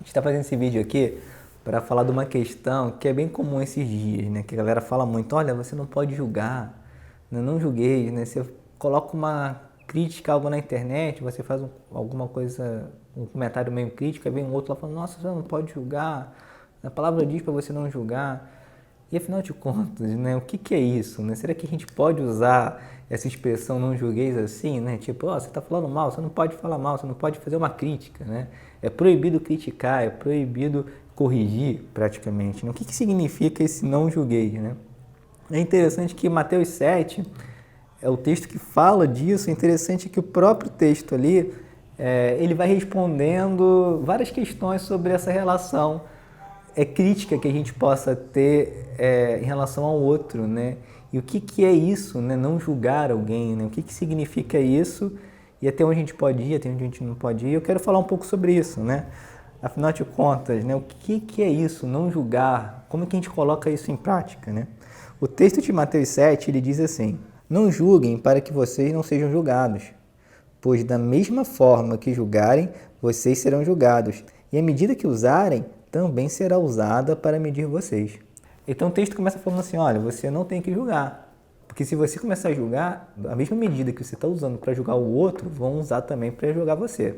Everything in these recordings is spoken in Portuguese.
gente está fazendo esse vídeo aqui para falar de uma questão que é bem comum esses dias, né? Que a galera fala muito, olha, você não pode julgar, né? Não julgueis, né? Você coloca uma crítica a algo na internet, você faz alguma coisa, um comentário meio crítico, aí vem um outro lá falando, nossa, você não pode julgar, a palavra diz para você não julgar. E afinal de contas, né, o que é isso? Né? Será que a gente pode usar essa expressão não julgueis assim? Né? Tipo, oh, você está falando mal, você não pode falar mal, você não pode fazer uma crítica. Né? É proibido criticar, é proibido corrigir praticamente. Né? O que significa esse não julgueis? Né? É interessante que Mateus 7 é o texto que fala disso, é interessante que o próprio texto ali, ele vai respondendo várias questões sobre essa relação crítica que a gente possa ter em relação ao outro, né? E o que é isso, né? Não julgar alguém, né? O que significa isso e até onde a gente pode ir, até onde a gente não pode ir. Eu quero falar um pouco sobre isso, né? Afinal de contas, né? O que é isso, não julgar? Como é que a gente coloca isso em prática, né? O texto de Mateus 7, ele diz assim, não julguem para que vocês não sejam julgados, pois da mesma forma que julgarem, vocês serão julgados. E a medida que usarem, também será usada para medir vocês. Então o texto começa falando assim, olha, você não tem que julgar. Porque se você começar a julgar, a mesma medida que você está usando para julgar o outro, vão usar também para julgar você.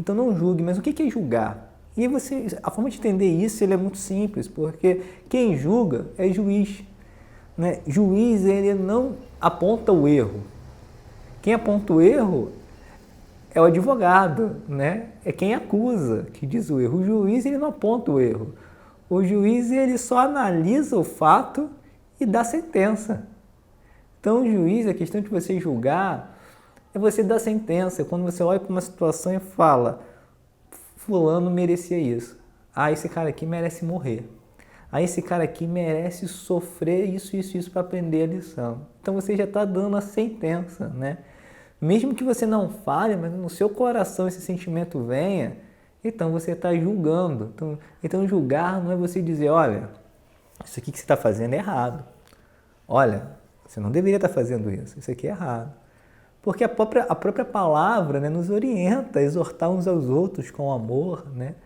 Então não julgue, mas o que é julgar? E você, a forma de entender isso ele é muito simples, porque quem julga é juiz. Né? Juiz, ele não aponta o erro. Quem aponta o erro é o advogado, né? É quem acusa, que diz o erro. O juiz, ele não aponta o erro. O juiz, ele só analisa o fato e dá sentença. Então, o juiz, a questão de você julgar é você dar sentença. Quando você olha para uma situação e fala, fulano merecia isso. Ah, esse cara aqui merece morrer. Ah, esse cara aqui merece sofrer isso para aprender a lição. Então, você já está dando a sentença, né? Mesmo que você não fale, mas no seu coração esse sentimento venha, então você está julgando. Então julgar não é você dizer, olha, isso aqui que você está fazendo é errado. Olha, você não deveria estar fazendo isso aqui é errado. Porque a própria palavra, né, nos orienta a exortar uns aos outros com amor, né?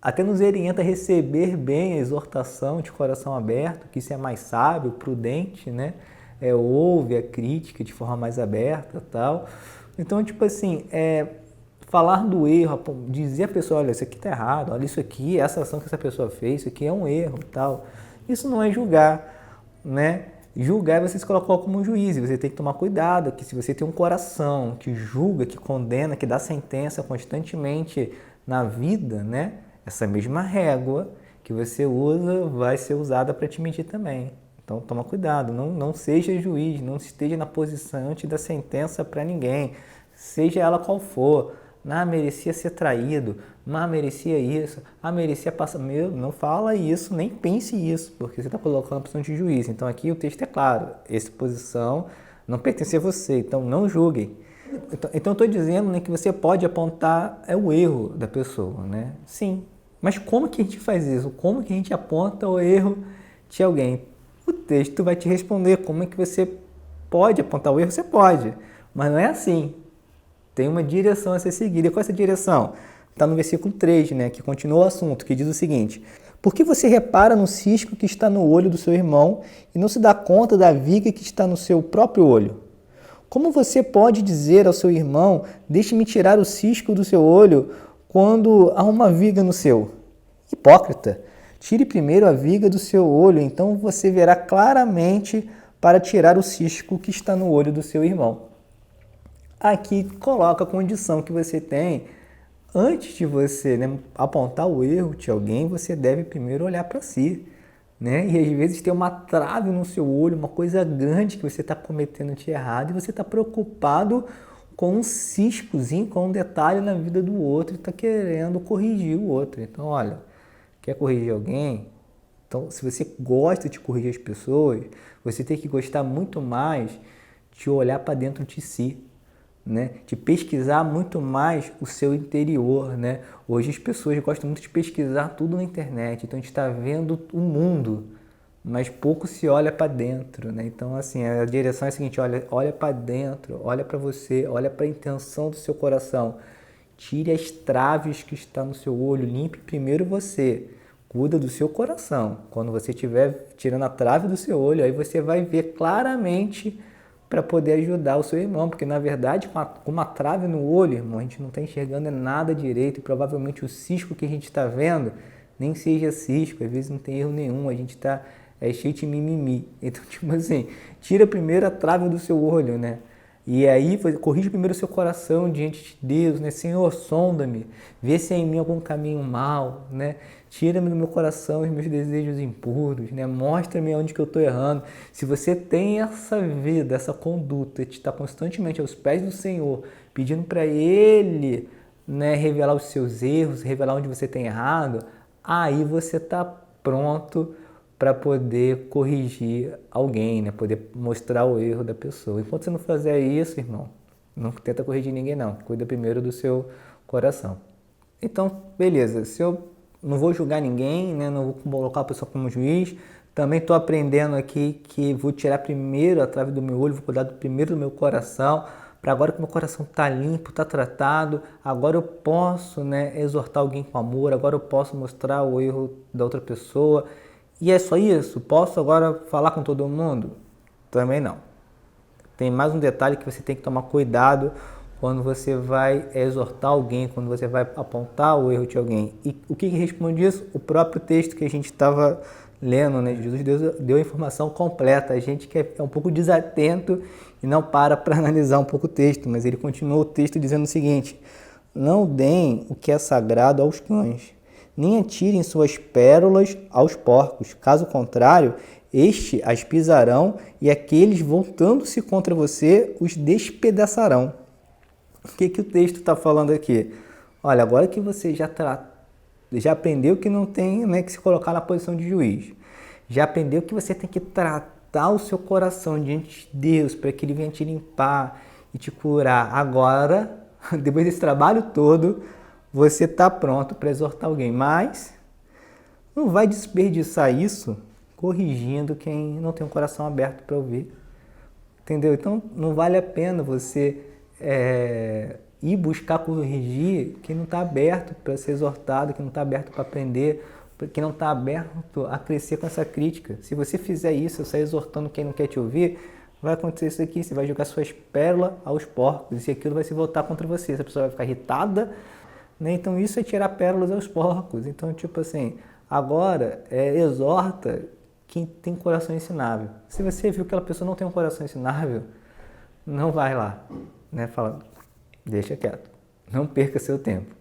Até nos orienta a receber bem a exortação de coração aberto, que isso é mais sábio, prudente, né? Ouve a crítica de forma mais aberta e tal. Então, tipo assim, falar do erro, dizer à pessoa, olha, isso aqui tá errado, olha isso aqui, essa ação que essa pessoa fez, isso aqui é um erro e tal. Isso não é julgar, né? Julgar é você se colocar como um juiz, e você tem que tomar cuidado, que se você tem um coração que julga, que condena, que dá sentença constantemente na vida, né? Essa mesma régua que você usa vai ser usada para te medir também. Então toma cuidado, não seja juiz, não esteja na posição de dar sentença para ninguém, seja ela qual for. Merecia ser traído, merecia isso, merecia passar. Meu, não fala isso, nem pense isso, porque você está colocando a posição de juiz. Então aqui o texto é claro, essa posição não pertence a você, então não julguem. Então estou dizendo, né, que você pode apontar o erro da pessoa, né? Sim, mas como que a gente faz isso? Como que a gente aponta o erro de alguém? O texto vai te responder como é que você pode apontar o erro. Você pode, mas não é assim. Tem uma direção a ser seguida. E qual é essa direção? Está no versículo 3, né, que continua o assunto, que diz o seguinte: por que você repara no cisco que está no olho do seu irmão e não se dá conta da viga que está no seu próprio olho? Como você pode dizer ao seu irmão, deixe-me tirar o cisco do seu olho, quando há uma viga no seu? Hipócrita! Tire primeiro a viga do seu olho, então você verá claramente para tirar o cisco que está no olho do seu irmão. Aqui coloca a condição que você tem. Antes de você, né, apontar o erro de alguém, você deve primeiro olhar para si. Né? E às vezes tem uma trave no seu olho, uma coisa grande que você está cometendo de errado e você está preocupado com um ciscozinho, com um detalhe na vida do outro e está querendo corrigir o outro. Então, olha, quer corrigir alguém? Então, se você gosta de corrigir as pessoas, você tem que gostar muito mais de olhar para dentro de si, né? De pesquisar muito mais o seu interior, né? Hoje as pessoas gostam muito de pesquisar tudo na internet, então a gente está vendo o mundo, mas pouco se olha para dentro, né? Então, assim, a direção é a seguinte: olha para dentro, olha para você, olha para a intenção do seu coração. tire as traves que estão no seu olho, limpe primeiro você, cuida do seu coração. Quando você estiver tirando a trave do seu olho, aí você vai ver claramente para poder ajudar o seu irmão, porque na verdade com uma trave no olho, irmão, a gente não está enxergando nada direito e provavelmente o cisco que a gente está vendo nem seja cisco, às vezes não tem erro nenhum, a gente está cheio de mimimi. Então, tipo assim, tira primeiro a trave do seu olho, né? E aí, corrige primeiro o seu coração diante de Deus, né? Senhor, sonda-me, vê se há em mim algum caminho mal, né? Tira-me do meu coração os meus desejos impuros, né? Mostra-me onde que eu estou errando. Se você tem essa vida, essa conduta, de estar constantemente aos pés do Senhor, pedindo para Ele, né, revelar os seus erros, revelar onde você tem errado, aí você está pronto para poder corrigir alguém, né? Poder mostrar o erro da pessoa. Enquanto você não fizer isso, irmão, não tenta corrigir ninguém não. Cuida primeiro do seu coração. Então, beleza. Se eu não vou julgar ninguém, né? Não vou colocar a pessoa como juiz. Também estou aprendendo aqui que vou tirar primeiro a trave do meu olho, vou cuidar primeiro do meu coração. Para agora que meu coração está limpo, está tratado, agora eu posso, né, exortar alguém com amor, agora eu posso mostrar o erro da outra pessoa. E é só isso? Posso agora falar com todo mundo? Também não. Tem mais um detalhe que você tem que tomar cuidado quando você vai exortar alguém, quando você vai apontar o erro de alguém. E o que responde isso? O próprio texto que a gente estava lendo, né? Jesus deu a informação completa. A gente que é um pouco desatento e não para analisar um pouco o texto, mas ele continua o texto dizendo o seguinte: não deem o que é sagrado aos cães, nem atirem suas pérolas aos porcos. Caso contrário, estes as pisarão e aqueles, voltando-se contra você, os despedaçarão. O que o texto está falando aqui? Olha, agora que você já aprendeu que não tem, né, que se colocar na posição de juiz, já aprendeu que você tem que tratar o seu coração diante de Deus para que Ele venha te limpar e te curar. Agora, depois desse trabalho todo, você está pronto para exortar alguém, mas não vai desperdiçar isso corrigindo quem não tem um coração aberto para ouvir, entendeu? Então não vale a pena você ir buscar corrigir quem não está aberto para ser exortado, quem não está aberto para aprender, quem não está aberto a crescer com essa crítica. Se você fizer isso, sair exortando quem não quer te ouvir, vai acontecer isso aqui, você vai jogar suas pérolas aos porcos e aquilo vai se voltar contra você, essa pessoa vai ficar irritada, né? Então isso é tirar pérolas aos porcos. Então, tipo assim, agora exorta quem tem coração ensinável. Se você viu que aquela pessoa não tem um coração ensinável, não vai lá, né? Fala, deixa quieto, não perca seu tempo.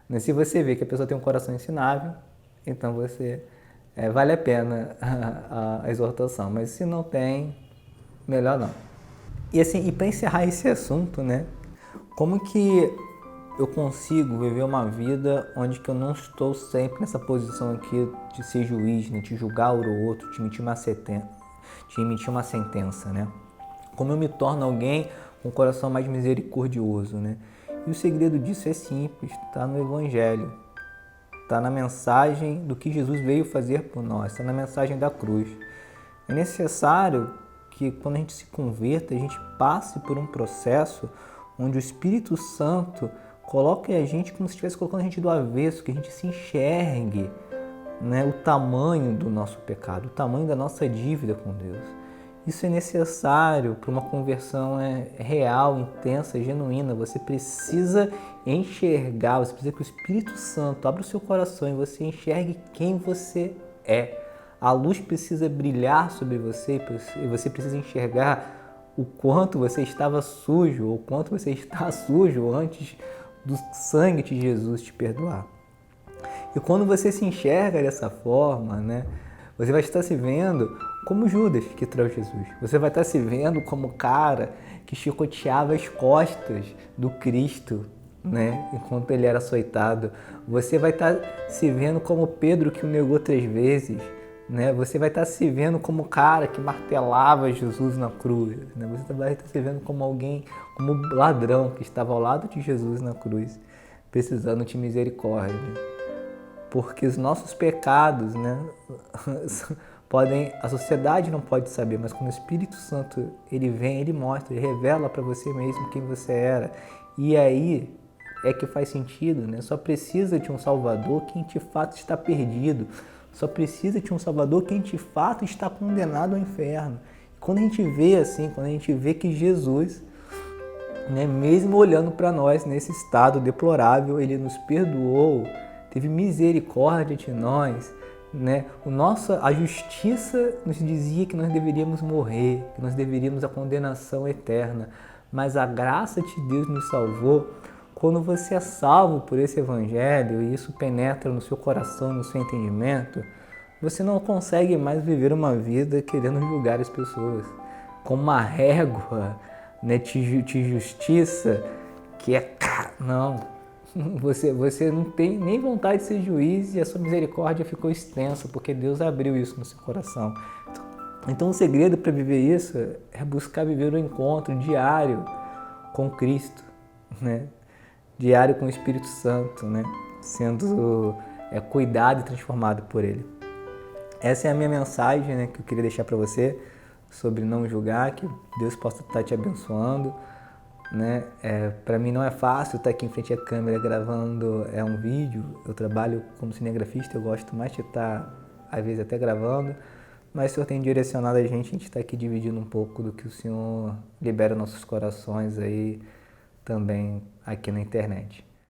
Mas se você vê que a pessoa tem um coração ensinável, então você vale a pena a exortação. Mas se não tem, melhor não. E assim, e para encerrar esse assunto, né? Como que eu consigo viver uma vida onde que eu não estou sempre nessa posição aqui de ser juiz, né? De julgar o outro, de emitir uma sentença, né? Como eu me torno alguém com um coração mais misericordioso, né? E o segredo disso é simples, está no Evangelho, está na mensagem do que Jesus veio fazer por nós, está na mensagem da cruz. É necessário que quando a gente se converta, a gente passe por um processo onde o Espírito Santo coloque a gente como se estivesse colocando a gente do avesso, que a gente se enxergue, né, o tamanho do nosso pecado, o tamanho da nossa dívida com Deus. Isso é necessário para uma conversão real, intensa, genuína. Você precisa enxergar, você precisa que o Espírito Santo abra o seu coração e você enxergue quem você é. A luz precisa brilhar sobre você e você precisa enxergar o quanto você estava sujo, ou o quanto você está sujo antes do sangue de Jesus te perdoar. E quando você se enxerga dessa forma, né, você vai estar se vendo como Judas que traiu Jesus. Você vai estar se vendo como o cara que chicoteava as costas do Cristo, né, enquanto ele era açoitado. Você vai estar se vendo como Pedro que o negou 3 vezes. Né? Você vai estar se vendo como o cara que martelava Jesus na cruz. Né? Você vai estar se vendo como alguém, como ladrão que estava ao lado de Jesus na cruz, precisando de misericórdia. Porque os nossos pecados, né, a sociedade não pode saber, mas quando o Espírito Santo ele vem, ele mostra, ele revela para você mesmo quem você era. E aí é que faz sentido, né? Só precisa de um Salvador quem de fato está perdido. Só precisa de um Salvador quem de fato está condenado ao inferno. Quando a gente vê assim, quando a gente vê que Jesus, né, mesmo olhando para nós nesse estado deplorável, ele nos perdoou, teve misericórdia de nós, né? A justiça nos dizia que nós deveríamos morrer, que nós deveríamos a condenação eterna, mas a graça de Deus nos salvou. Quando você é salvo por esse evangelho e isso penetra no seu coração, no seu entendimento, você não consegue mais viver uma vida querendo julgar as pessoas com uma régua, né, de justiça que é... Não, você não tem nem vontade de ser juiz e a sua misericórdia ficou extensa porque Deus abriu isso no seu coração. Então o segredo para viver isso é buscar viver o encontro diário com Cristo, né? Diário com o Espírito Santo, né? Sendo cuidado e transformado por Ele. Essa é a minha mensagem, né, que eu queria deixar para você sobre não julgar, que Deus possa estar te abençoando, né? Para mim não é fácil estar aqui em frente à câmera gravando um vídeo. Eu trabalho como cinegrafista, eu gosto mais de estar, às vezes, até gravando, mas o Senhor tem direcionado a gente está aqui dividindo um pouco do que o Senhor libera nossos corações aí também aqui na internet.